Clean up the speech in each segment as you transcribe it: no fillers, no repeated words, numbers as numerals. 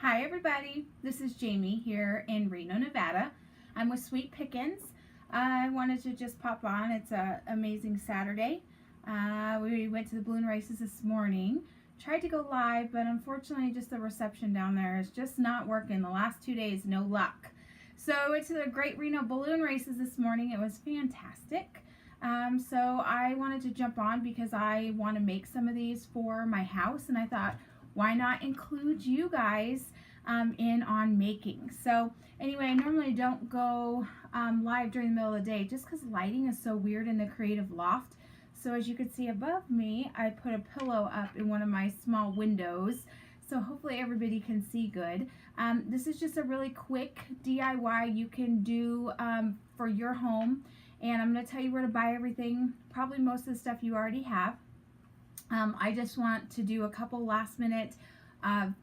Hi everybody, this is Jamie here in Reno, Nevada. I'm with Sweet Pickins. I wanted to just pop on. It's an amazing Saturday. We went to the balloon races this morning. Tried to go live, but unfortunately just the reception down there is just not working. The last 2 days, no luck. So I went to the Great Reno balloon races this morning. It was fantastic. So I wanted to jump on because I want to make some of these for my house, and I thought, why not include you guys in on making? So anyway, I normally don't go live during the middle of the day just because lighting is so weird in the creative loft. So as you can see above me, I put a pillow up in one of my small windows, so hopefully everybody can see good. This is just a really quick DIY you can do for your home, and I'm going to tell you where to buy everything. Probably most of the stuff you already have. I just want to do a couple last minute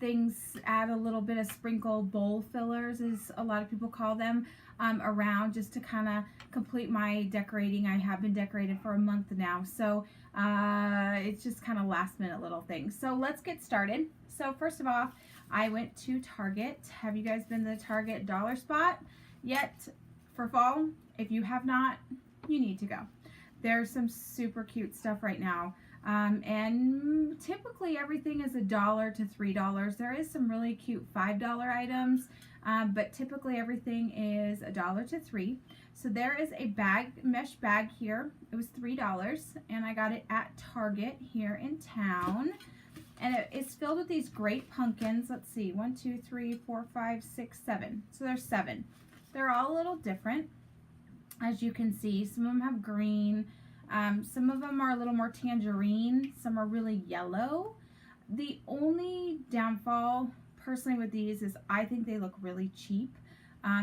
things, add a little bit of sprinkle bowl fillers, as a lot of people call them, around, just to kind of complete my decorating. I have been decorated for a month now, so it's just kind of last minute little things. So let's get started. So first of all, I went to Target. Have you guys been to the Target dollar spot yet for fall? If you have not, you need to go. There's some super cute stuff right now. And typically everything is $1 to $3. There is some really cute $5 items, but typically everything is $1 to $3. So there is a mesh bag here. It was $3, and I got it at Target here in town. And it's filled with these great pumpkins. Let's see, 1, 2, 3, 4, 5, 6, 7. So there's 7. They're all a little different, as you can see. Some of them have green. Some of them are a little more tangerine. Some are really yellow. The only downfall, personally, with these is I think they look really cheap.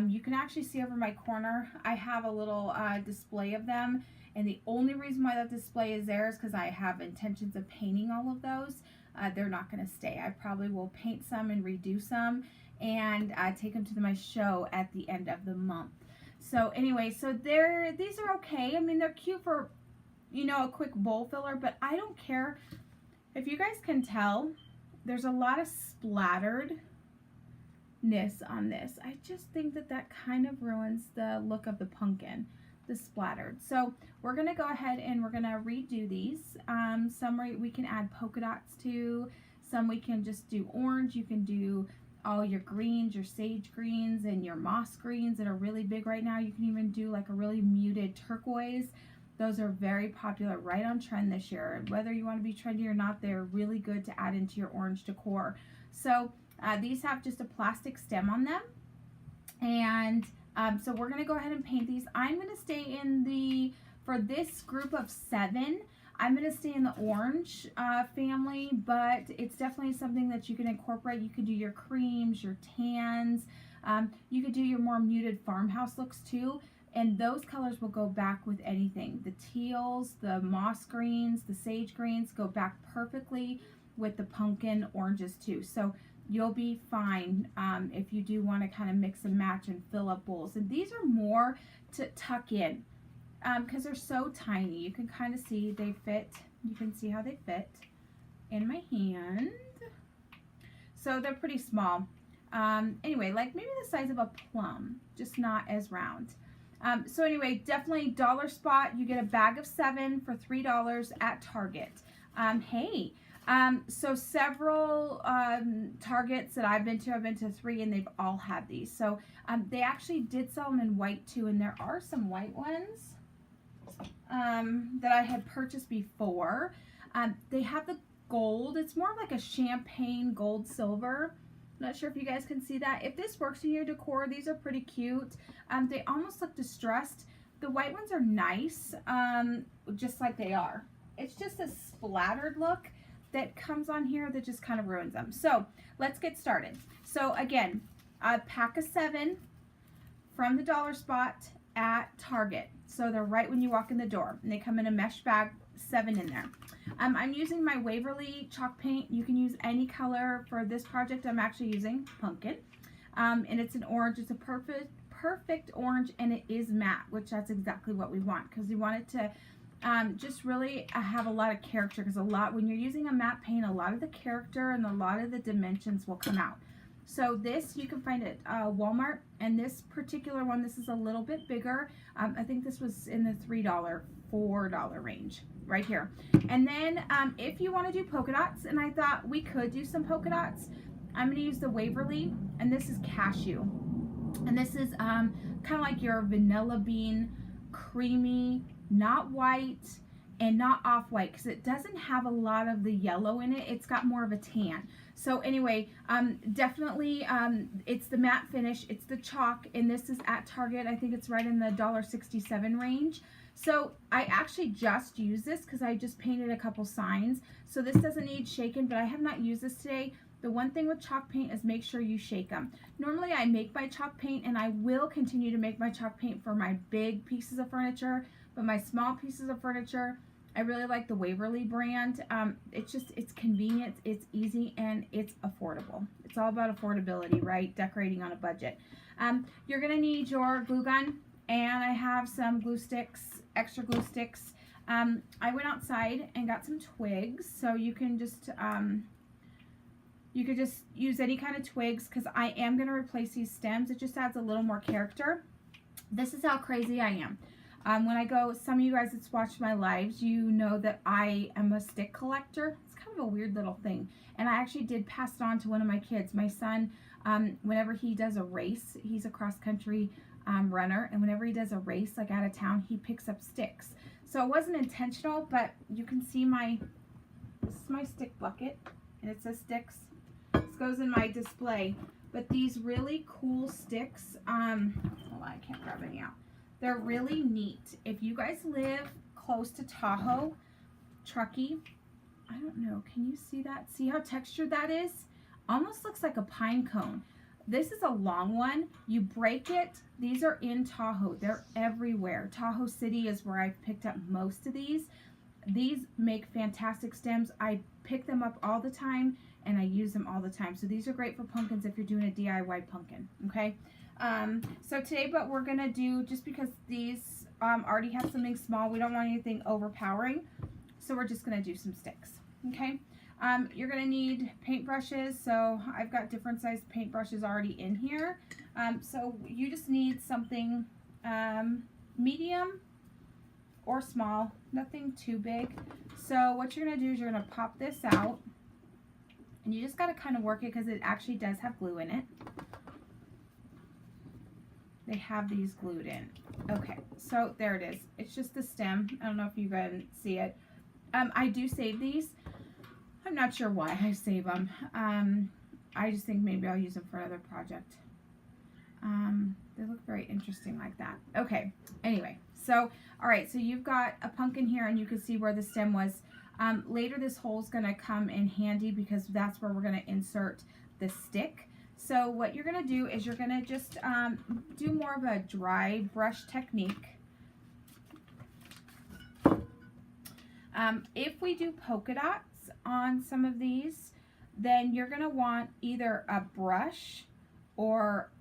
You can actually see over my corner, I have a little display of them. And the only reason why that display is there is because I have intentions of painting all of those. They're not going to stay. I probably will paint some and redo some and take them to my show at the end of the month. So anyway, so these are okay. I mean, they're cute for, you know, a quick bowl filler, but I don't care. If you guys can tell, there's a lot of splatteredness on this. I just think that kind of ruins the look of the pumpkin, the splattered. So we're gonna go ahead and we're gonna redo these. Some we can add polka dots to, some we can just do orange. You can do all your greens, your sage greens and your moss greens that are really big right now. You can even do like a really muted turquoise. Those are very popular, right on trend this year. Whether you want to be trendy or not, they're really good to add into your orange decor. So these have just a plastic stem on them. And so we're going to go ahead and paint these. I'm going to stay in for this group of 7, I'm going to stay in the orange family, but it's definitely something that you can incorporate. You could do your creams, your tans. You could do your more muted farmhouse looks too. And those colors will go back with anything. The teals, the moss greens, the sage greens go back perfectly with the pumpkin oranges too. So you'll be fine if you do want to kind of mix and match and fill up bowls. And these are more to tuck in because they're so tiny. You can kind of see they fit. You can see how they fit in my hand. So they're pretty small. Anyway, like maybe the size of a plum, just not as round. So anyway, definitely dollar spot. You get a bag of 7 for $3 at Target. Hey, so several Targets that I've been to 3, and they've all had these. So they actually did sell them in white too, and there are some white ones that I had purchased before. They have the gold. It's more of like a champagne gold silver. Not sure if you guys can see that. If this works in your decor, these are pretty cute. They almost look distressed. The white ones are nice, just like they are. It's just a splattered look that comes on here that just kind of ruins them. So let's get started. So again, a pack of 7 from the dollar spot at Target. So they're right when you walk in the door, and they come in a mesh bag, 7 in there. I'm using my Waverly chalk paint. You can use any color for this project. I'm actually using pumpkin, and it's an orange. It's a perfect orange, and it is matte, which that's exactly what we want, because we want it to just really have a lot of character, because when you're using a matte paint, a lot of the character and a lot of the dimensions will come out. So this you can find at Walmart, and this particular one, this is a little bit bigger. I think this was in the $3, $4 range right here. And then if you want to do polka dots, and I thought we could do some polka dots, I'm going to use the Waverly, and this is cashew. And this is kind of like your vanilla bean, creamy, not white and not off-white, because it doesn't have a lot of the yellow in it. It's got more of a tan. So anyway, definitely it's the matte finish, it's the chalk, and this is at Target. I think it's right in the $1.67 range. So I actually just used this because I just painted a couple signs. So this doesn't need shaken, but I have not used this today. The one thing with chalk paint is make sure you shake them. Normally I make my chalk paint, and I will continue to make my chalk paint for my big pieces of furniture, but my small pieces of furniture, I really like the Waverly brand. It's convenient, it's easy, and it's affordable. It's all about affordability, right? Decorating on a budget. You're gonna need your glue gun, and I have some glue sticks, extra glue sticks. I went outside and got some twigs, so you can just you could just use any kind of twigs, because I am going to replace these stems. It just adds a little more character. This is how crazy I am. When I go, some of you guys that's watched my lives, you know that I am a stick collector. It's kind of a weird little thing. And I actually did pass it on to one of my kids. My son, whenever he does a race, he's a cross-country runner, and whenever he does a race, like out of town, he picks up sticks. So it wasn't intentional, but you can see this is my stick bucket, and it says sticks. This goes in my display. But these really cool sticks, hold on, I can't grab any out. They're really neat. If you guys live close to Tahoe, Truckee, I don't know, can you see that? See how textured that is? Almost looks like a pine cone. This is a long one. You break it. These are in Tahoe. They're everywhere. Tahoe City is where I've picked up most of these. These make fantastic stems. I pick them up all the time, and I use them all the time. So these are great for pumpkins if you're doing a DIY pumpkin, okay? So today, what we're gonna do, just because these already have something small, we don't want anything overpowering, so we're just gonna do some sticks, okay? You're gonna need paintbrushes, so I've got different sized paintbrushes already in here. So you just need something medium or small, nothing too big. So what you're gonna do is you're gonna pop this out, and you just gotta kind of work it because it actually does have glue in it. They have these glued in. Okay, so there it is. It's just the stem. I don't know if you can see it. I do save these. I'm not sure why I save them. I just think maybe I'll use them for another project. They look very interesting like that. Okay, anyway, so, all right, so you've got a pumpkin here, and you can see where the stem was. Later, this hole's gonna come in handy because that's where we're gonna insert the stick. So what you're gonna do is you're gonna just do more of a dry brush technique. If we do polka dots on some of these, then you're gonna want either a brush or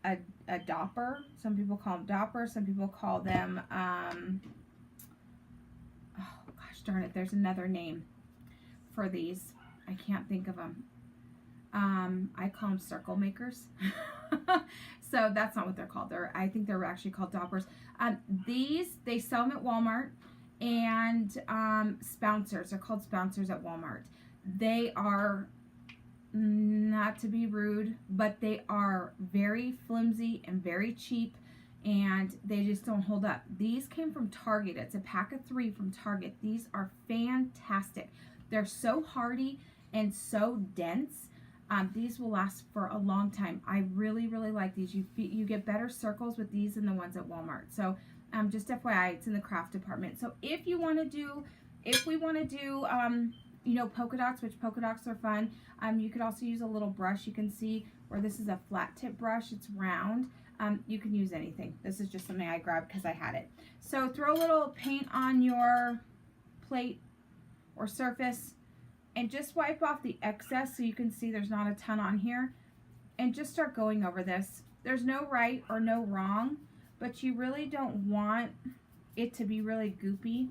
a dopper. Some people call them doppers, some people call them, oh gosh darn it, there's another name for these. I can't think of them. I call them circle makers. So that's not what they're called. I think they're actually called doppers. These, they sell them at Walmart, and spouncers. They're called spouncers at Walmart. They are, not to be rude, but they are very flimsy and very cheap, and they just don't hold up. These came from Target. It's a pack of 3 from Target. These are fantastic. They're so hardy and so dense. These will last for a long time. I really, really like these. You get better circles with these than the ones at Walmart. So just FYI, it's in the craft department. So if we want to do, you know, polka dots, which polka dots are fun, you could also use a little brush. You can see where this is a flat tip brush. It's round. You can use anything. This is just something I grabbed because I had it. So throw a little paint on your plate or surface, and just wipe off the excess so you can see there's not a ton on here, and just start going over this. There's no right or no wrong, but you really don't want it to be really goopy.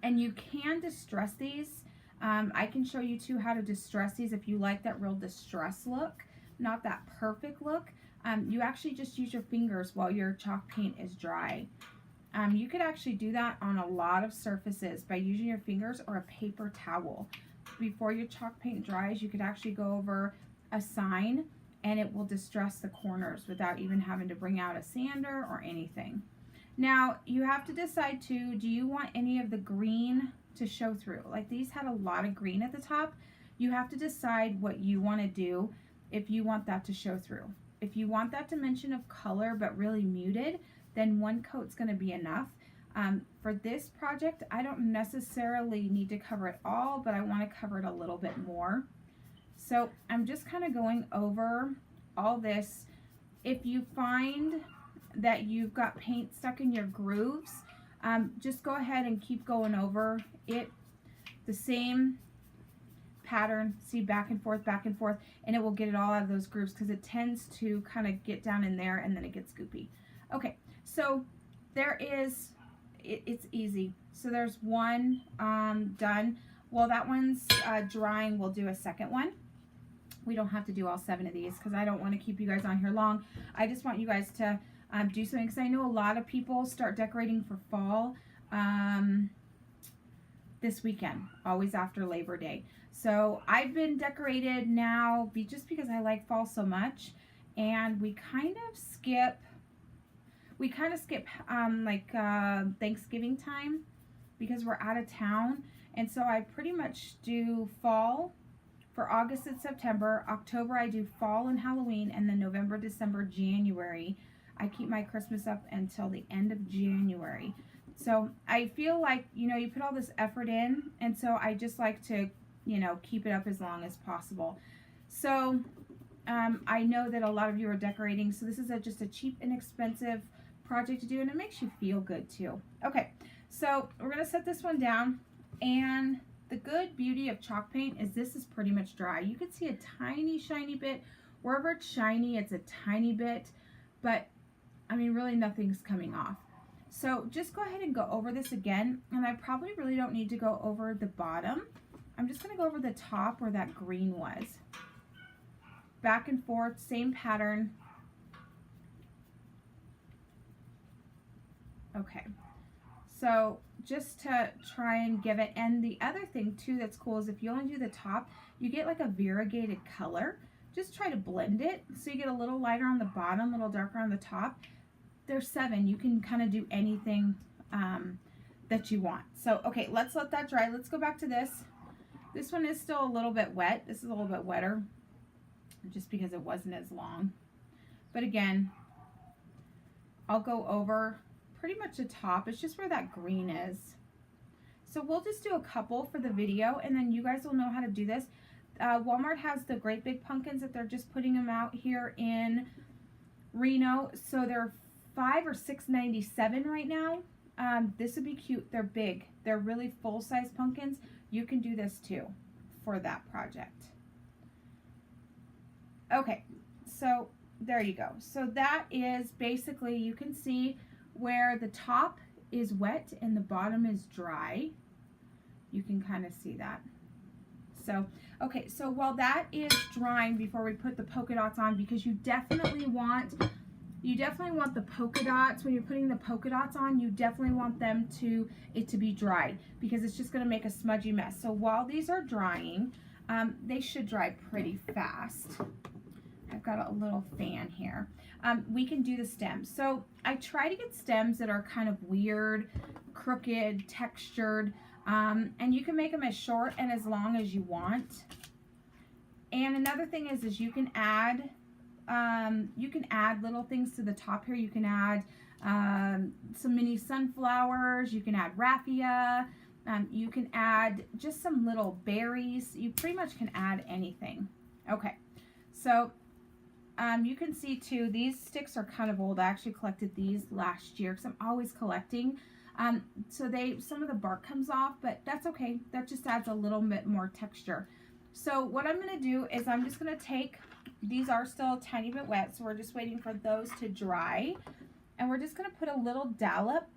And you can distress these. I can show you too how to distress these if you like that real distress look, not that perfect look. You actually just use your fingers while your chalk paint is dry. You could actually do that on a lot of surfaces by using your fingers or a paper towel. Before your chalk paint dries, you could actually go over a sign and it will distress the corners without even having to bring out a sander or anything. Now, you have to decide too, do you want any of the green to show through? Like these had a lot of green at the top. You have to decide what you want to do if you want that to show through. If you want that dimension of color but really muted, then one coat's going to be enough. For this project, I don't necessarily need to cover it all, but I want to cover it a little bit more. So I'm just kind of going over all this. If you find that you've got paint stuck in your grooves, just go ahead and keep going over it. The same pattern, see, back and forth, and it will get it all out of those grooves because it tends to kind of get down in there and then it gets goopy. Okay, so there is, it's easy. So there's one done. While that one's drying, we'll do a second one. We don't have to do all 7 of these because I don't want to keep you guys on here long. I just want you guys to do something because I know a lot of people start decorating for fall this weekend, always after Labor Day. So I've been decorated now just because I like fall so much, and we kind of skip Thanksgiving time because we're out of town, and so I pretty much do fall for August and September. October I do fall and Halloween, and then November, December, January I keep my Christmas up until the end of January. So I feel like, you know, you put all this effort in, and so I just like to, you know, keep it up as long as possible. So I know that a lot of you are decorating, so this is just a cheap, inexpensive project to do, and it makes you feel good too. Okay, so we're going to set this one down, and the good beauty of chalk paint is this is pretty much dry. You can see a tiny, shiny bit. Wherever it's shiny, it's a tiny bit, but I mean, really nothing's coming off. So just go ahead and go over this again, and I probably really don't need to go over the bottom. I'm just going to go over the top where that green was. Back and forth, same pattern. Okay, so just to try and give it, and the other thing too that's cool is if you only do the top, you get like a variegated color. Just try to blend it so you get a little lighter on the bottom, a little darker on the top. There's 7. You can kind of do anything that you want. So, okay, let's let that dry. Let's go back to this. This one is still a little bit wet. This is a little bit wetter just because it wasn't as long. But again, I'll go over pretty much the top. It's just where that green is. So we'll just do a couple for the video, and then you guys will know how to do this. Walmart has the great big pumpkins that they're just putting them out here in Reno. So they're $5 or $6.97 right now. This would be cute. They're big. They're really full-size pumpkins. You can do this too for that project. Okay, so there you go. So that is basically, you can see where the top is wet and the bottom is dry. You can kind of see that. So, okay, so while that is drying before we put the polka dots on, because you definitely want the polka dots, when you're putting the polka dots on, you definitely want it to be dried, because it's just going to make a smudgy mess. So while these are drying, they should dry pretty fast. I've got a little fan here. We can do the stems. So I try to get stems that are kind of weird, crooked, textured, and you can make them as short and as long as you want. And another thing is you can add little things to the top here. You can add some mini sunflowers. You can add raffia. You can add just some little berries. You pretty much can add anything. Okay, so you can see too, these sticks are kind of old. I actually collected these last year because I'm always collecting. So some of the bark comes off, but that's okay. That just adds a little bit more texture. So what I'm going to do is I'm just going to take, these are still a tiny bit wet, so we're just waiting for those to dry. And we're just going to put a little dollop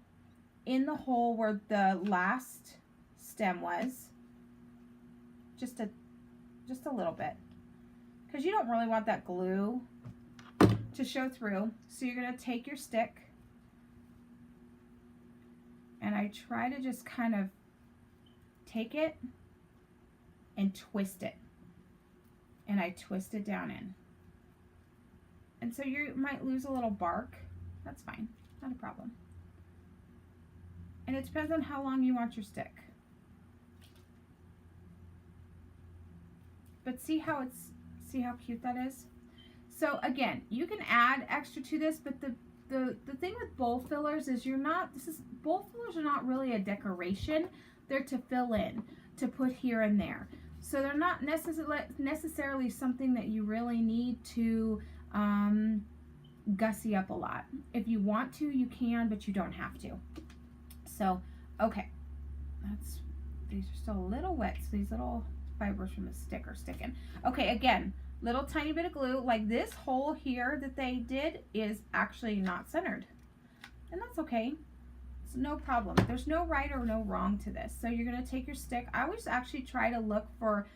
in the hole where the last stem was. just a little bit, because you don't really want that glue to show through. So you're going to take your stick, and I try to just kind of take it and twist it, and I twist it down in. And so you might lose a little bark. That's fine, not a problem. And it depends on how long you want your stick. But see how cute that is? So again, you can add extra to this, but the thing with bowl fillers is bowl fillers are not really a decoration. They're to fill in, to put here and there. So they're not necessarily something that you really need to gussy up a lot. If you want to, you can, but you don't have to. So, okay, these are still a little wet, so these little fibers from the stick are sticking. Okay, again, little tiny bit of glue. Like this hole here that they did is actually not centered, and that's okay. It's no problem. There's no right or no wrong to this. So you're going to take your stick. I always actually try to look for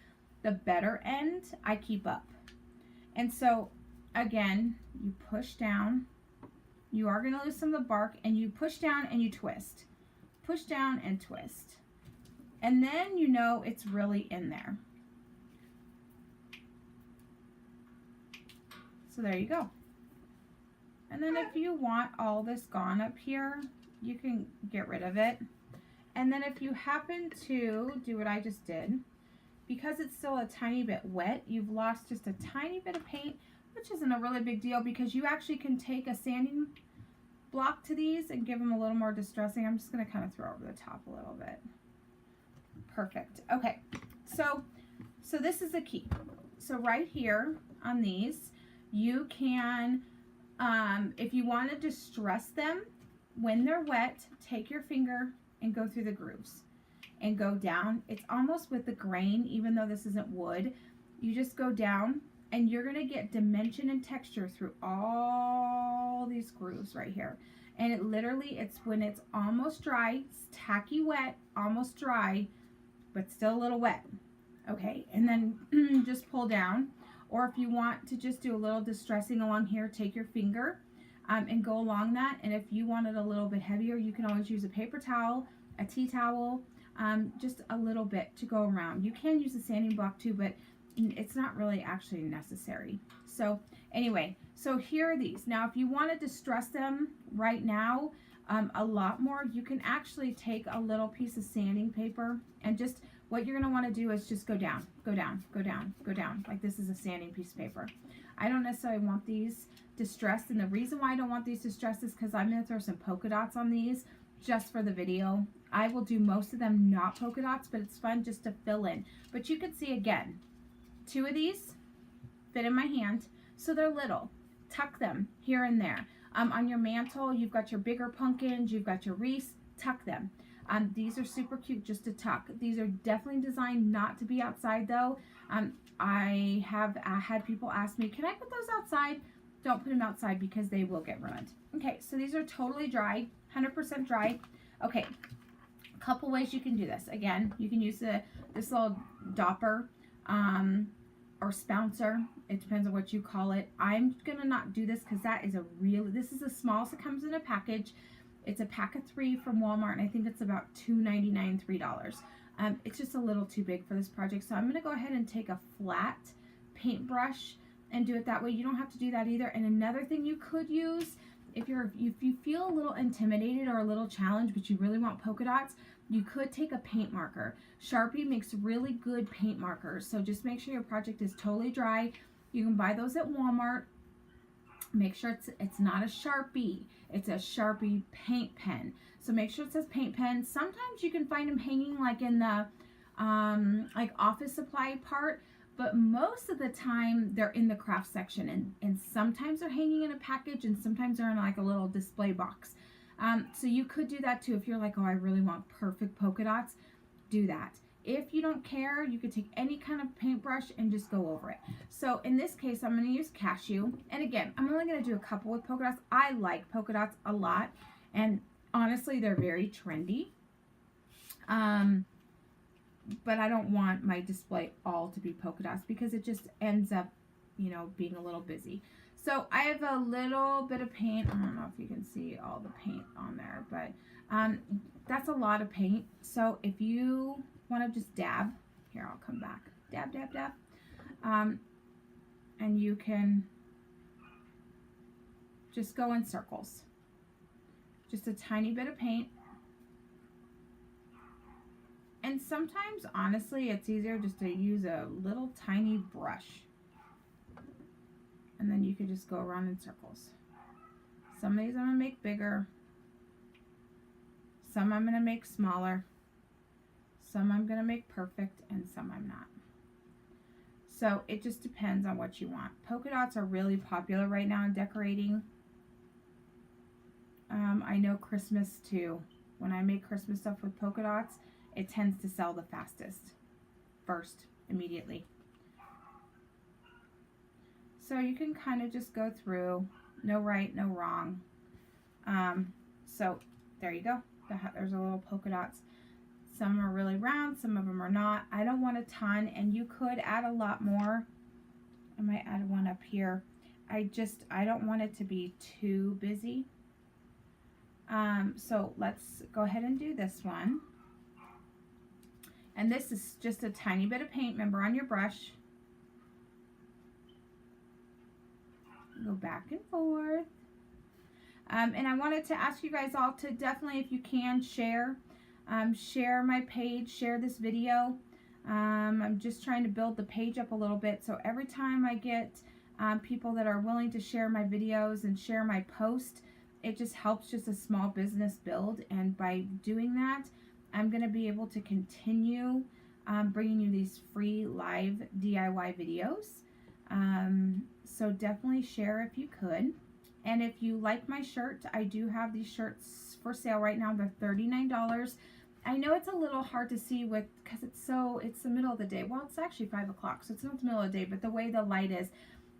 the better end. I keep up. And so again, you push down. You are going to lose some of the bark, and you push down and you twist. Push down and twist. And then you know it's really in there. So there you go. And then if you want all this gone up here, you can get rid of it. And then if you happen to do what I just did, because it's still a tiny bit wet, you've lost just a tiny bit of paint, which isn't a really big deal, because you actually can take a sanding block to these and give them a little more distressing. I'm just going to kind of throw over the top a little bit. Perfect. Okay, so this is the key. So right here on these, you can, if you want to distress them when they're wet, take your finger and go through the grooves and go down. It's almost with the grain, even though this isn't wood. You just go down, and you're going to get dimension and texture through all these grooves right here. And it literally, it's when it's almost dry, it's tacky wet, almost dry, but still a little wet. Okay, and then just pull down. Or if you want to just do a little distressing along here, take your finger and go along that. And if you want it a little bit heavier, you can always use a paper towel, a tea towel, just a little bit to go around. You can use a sanding block too, but it's not really actually necessary. So anyway, so here are these. Now if you want to distress them right now a lot more, you can actually take a little piece of sanding paper, and just what you're going to want to do is just go down, go down, go down, go down. Like this is a sanding piece of paper. I don't necessarily want these distressed, and the reason why I don't want these distressed is because I'm going to throw some polka dots on these just for the video. I will do most of them not polka dots, but it's fun just to fill in. But you can see again, 2 of these fit in my hand, so they're little. Tuck them here and there. On your mantle, you've got your bigger pumpkins, you've got your wreaths, tuck them. These are super cute just to tuck. These are definitely designed not to be outside though. I have had people ask me, can I put those outside? Don't put them outside because they will get ruined. Okay, so these are totally dry, 100% dry. Okay, a couple ways you can do this. Again, you can use this little dopper or spouncer. It depends on what you call it. I'm gonna not do this because this is the smallest that comes in a package. It's a pack of 3 from Walmart, and I think it's about $2.99, $3. It's just a little too big for this project, so I'm gonna go ahead and take a flat paintbrush and do it that way. You don't have to do that either. And another thing you could use, if you feel a little intimidated or a little challenged, but you really want polka dots, you could take a paint marker. Sharpie makes really good paint markers, so just make sure your project is totally dry. You can buy those at Walmart. Make sure it's not a Sharpie. It's a Sharpie paint pen. So make sure it says paint pen. Sometimes you can find them hanging like in the like office supply part, but most of the time they're in the craft section, and sometimes they're hanging in a package, and sometimes they're in like a little display box. So you could do that too if you're like, oh, I really want perfect polka dots. Do that. If you don't care, you could take any kind of paintbrush and just go over it. So in this case, I'm going to use cashew. And again, I'm only going to do a couple with polka dots. I like polka dots a lot. And honestly, they're very trendy. but I don't want my display all to be polka dots because it just ends up, you know, being a little busy. So I have a little bit of paint. I don't know if you can see all the paint on there, but that's a lot of paint. So if you want to just dab, here, I'll come back. Dab, dab, dab. And you can just go in circles. Just a tiny bit of paint. And sometimes, honestly, it's easier just to use a little tiny brush. And then you can just go around in circles. Some of these I'm going to make bigger. Some I'm going to make smaller. Some I'm going to make perfect, and some I'm not. So it just depends on what you want. Polka dots are really popular right now in decorating. I know Christmas too. When I make Christmas stuff with polka dots, it tends to sell the fastest. First, immediately. So you can kind of just go through. No right, no wrong. So there you go. There's a little polka dots. Some are really round, some of them are not. I don't want a ton, and you could add a lot more. I might add one up here. I don't want it to be too busy. So let's go ahead and do this one. And this is just a tiny bit of paint, remember, on your brush. Go back and forth. And I wanted to ask you guys all to definitely, if you can, share my page, share this video. I'm just trying to build the page up a little bit, so every time I get people that are willing to share my videos and share my post, it just helps just a small business build. And by doing that, I'm going to be able to continue bringing you these free live DIY videos. So definitely share if you could. And if you like my shirt, I do have these shirts for sale right now. They're $39. I know it's a little hard to see because it's the middle of the day. Well, it's actually 5 o'clock, so it's not the middle of the day, but the way the light is,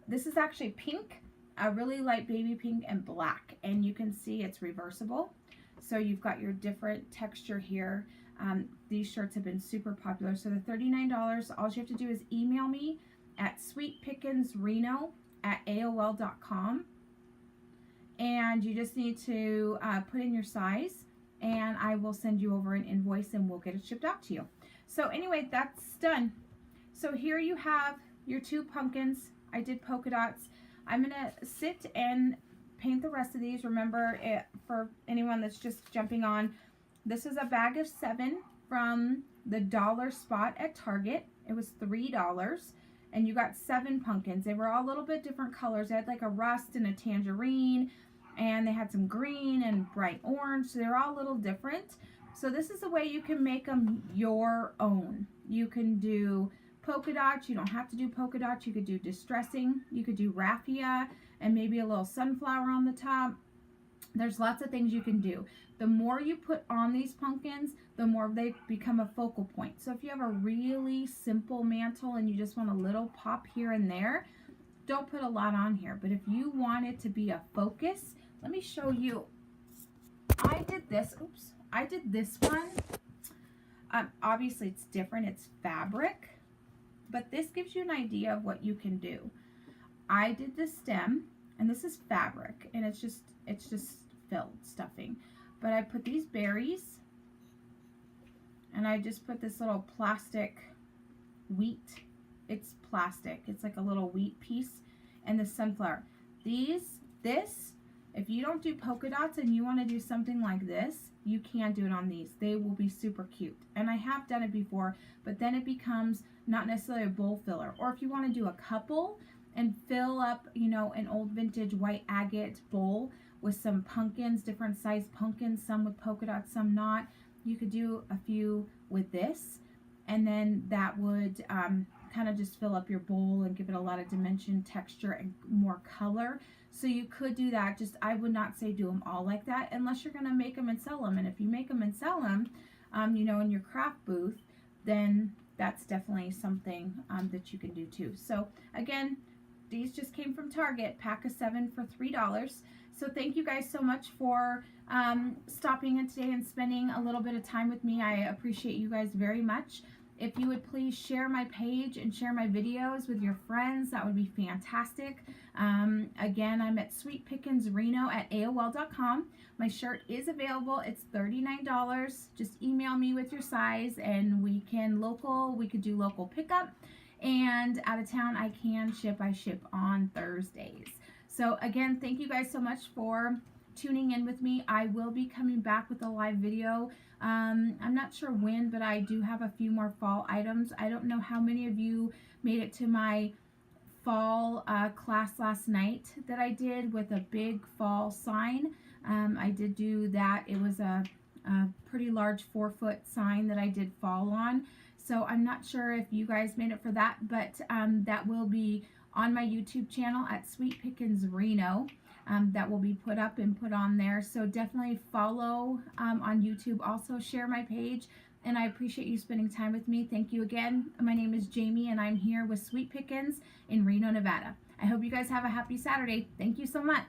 this is actually pink, a really light baby pink, and black. And you can see it's reversible. So you've got your different texture here. These shirts have been super popular. So the $39, all you have to do is email me at sweetpickinsreno@aol.com. And you just need to put in your size, and I will send you over an invoice and we'll get it shipped out to you. So anyway, that's done. So here you have your 2 pumpkins. I did polka dots. I'm going to sit and paint the rest of these. Remember, for anyone that's just jumping on, this is a bag of 7 from the dollar spot at Target. It was $3, and you got 7 pumpkins. They were all a little bit different colors. They had like a rust and a tangerine, and they had some green and bright orange. So they're all a little different. So this is a way you can make them your own. You can do polka dots. You don't have to do polka dots. You could do distressing. You could do raffia and maybe a little sunflower on the top. There's lots of things you can do. The more you put on these pumpkins, the more they become a focal point. So if you have a really simple mantle and you just want a little pop here and there, don't put a lot on here. But if you want it to be a focus, let me show you. I did this one. Obviously it's different, it's fabric, but this gives you an idea of what you can do. I did the stem, and this is fabric, and it's just filled stuffing. But I put these berries, and I just put this little plastic wheat. It's plastic. It's like a little wheat piece, and the sunflower. If you don't do polka dots and you want to do something like this, you can do it on these. They will be super cute. And I have done it before, but then it becomes not necessarily a bowl filler. Or if you want to do a couple and fill up, you know, an old vintage white agate bowl with some pumpkins, different sized pumpkins, some with polka dots, some not. You could do a few with this, and then that would kind of just fill up your bowl and give it a lot of dimension, texture, and more color. So you could do that. Just, I would not say do them all like that unless you're going to make them and sell them. And if you make them and sell them, you know, in your craft booth, then that's definitely something that you can do too. So again, these just came from Target, pack of 7 for $3. So thank you guys so much for stopping in today and spending a little bit of time with me. I appreciate you guys very much. If you would please share my page and share my videos with your friends, that would be fantastic. Again, I'm at Sweet Pickins Reno at AOL.com. My shirt is available. It's $39. Just email me with your size, and we could do local pickup. And out of town, I ship on Thursdays. So again, thank you guys so much for tuning in with me. I will be coming back with a live video. I'm not sure when, but I do have a few more fall items. I don't know how many of you made it to my fall class last night that I did with a big fall sign. I did do that. It was a pretty large 4-foot sign that I did fall on. So I'm not sure if you guys made it for that, but that will be on my YouTube channel at Sweet Pickins Reno. That will be put up and put on there. So definitely follow on YouTube. Also share my page, and I appreciate you spending time with me. Thank you again. My name is Jamie, and I'm here with Sweet Pickins in Reno, Nevada. I hope you guys have a happy Saturday. Thank you so much.